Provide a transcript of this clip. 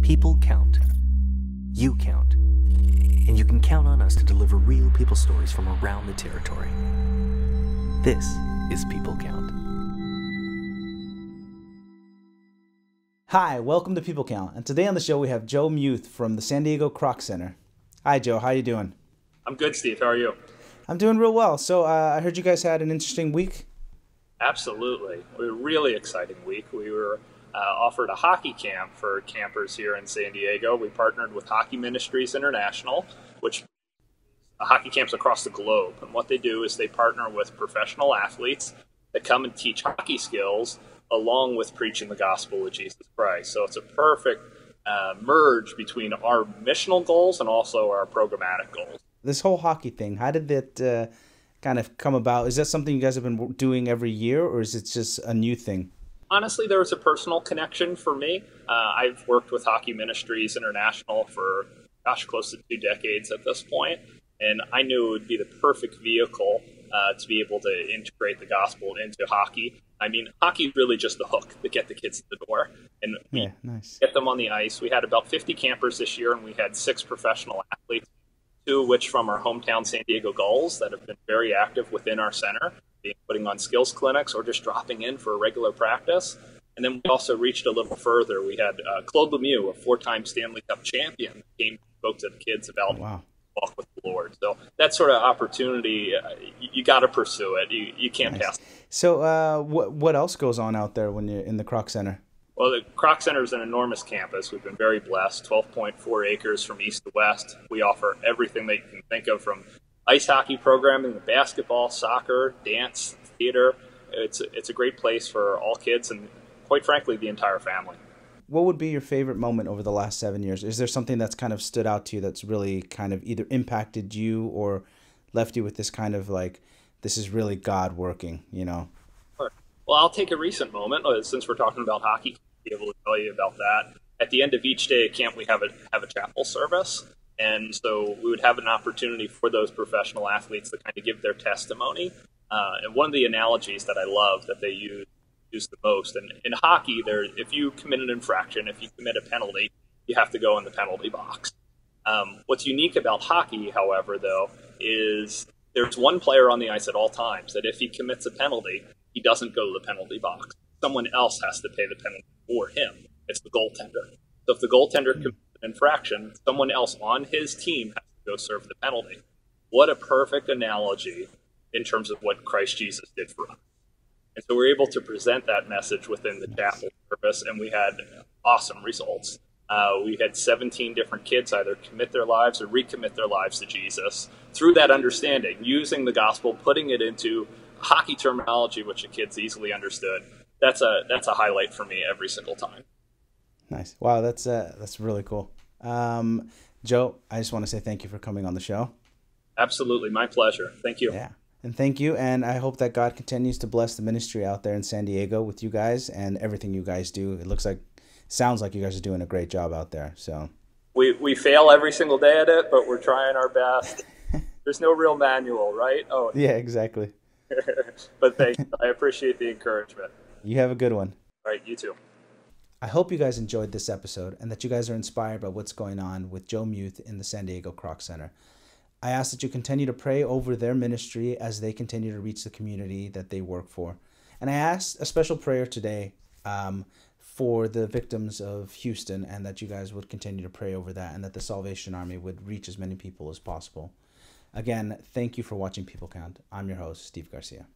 People count. You count. And you can count on us to deliver real people stories from around the territory. This is People Count. Hi, welcome to People Count. And today on the show we have Joe Muth from the San Diego Kroc Center. Hi, Joe. How you doing? I'm good, Steve. How are you? I'm doing real well. So I heard you guys had an interesting week. Absolutely. It was a really exciting week. We were offered a hockey camp for campers here in San Diego. We partnered with Hockey Ministries International, which hockey camps across the globe. And what they do is they partner with professional athletes that come and teach hockey skills along with preaching the gospel of Jesus Christ. So it's a perfect merge between our missional goals and also our programmatic goals. This whole hockey thing, how did that kind of come about? Is that something you guys have been doing every year, or is it just a new thing? Honestly, there was a personal connection for me. I've worked with Hockey Ministries International for, close to 2 decades at this point, and I knew it would be the perfect vehicle to be able to integrate the gospel into hockey. I mean, hockey is really just the hook to get the kids to the door, and we get them on the ice. We had about 50 campers this year, and we had 6 professional athletes, 2 of which from our hometown San Diego Gulls that have been very active within our center, putting on skills clinics or just dropping in for a regular practice. And then we also reached a little further. We had Claude Lemieux, a 4-time Stanley Cup champion, came and spoke to the kids about walk with the Lord. So that sort of opportunity, you got to pursue it. You can't pass it. So what else goes on out there when you're in the Kroc Center? Well, the Kroc Center is an enormous campus. We've been very blessed, 12.4 acres from east to west. We offer everything that you can think of, from ice hockey programming, basketball, soccer, dance, theater. It's a great place for all kids and, quite frankly, the entire family. What would be your favorite moment over the last 7 years? Is there something that's kind of stood out to you that's really kind of either impacted you or left you with this kind of like, this is really God working, you know? Sure. Well, I'll take a recent moment, since we're talking about hockey, to be able to tell you about that. At the end of each day at camp, we have a chapel service. And so we would have an opportunity for those professional athletes to kind of give their testimony. And one of the analogies that I love that they use the most, and in hockey, if you commit an infraction, if you commit a penalty, you have to go in the penalty box. What's unique about hockey, however, though, is there's one player on the ice at all times that if he commits a penalty, he doesn't go to the penalty box. Someone else has to pay the penalty for him. It's the goaltender. So if the goaltender commits an infraction, someone else on his team has to go serve the penalty. What a perfect analogy in terms of what Christ Jesus did for us. And so we're able to present that message within the chapel service, and we had awesome results. We had 17 different kids either commit their lives or recommit their lives to Jesus through that understanding, using the gospel, putting it into hockey terminology, which the kids easily understood. That's a highlight for me every single time. Nice. Wow, that's really cool. Joe, I just want to say thank you for coming on the show. Absolutely. My pleasure. Thank you. Yeah. And thank you. And I hope that God continues to bless the ministry out there in San Diego with you guys and everything you guys do. It sounds like you guys are doing a great job out there. So we fail every single day at it, but we're trying our best. There's no real manual, right? Oh, yeah, exactly. But thanks. I appreciate the encouragement. You have a good one. All right. You too. I hope you guys enjoyed this episode and that you guys are inspired by what's going on with Joe Muth in the San Diego Kroc Center. I ask that you continue to pray over their ministry as they continue to reach the community that they work for. And I ask a special prayer today for the victims of Houston, and that you guys would continue to pray over that and that the Salvation Army would reach as many people as possible. Again, thank you for watching People Count. I'm your host, Steve Garcia.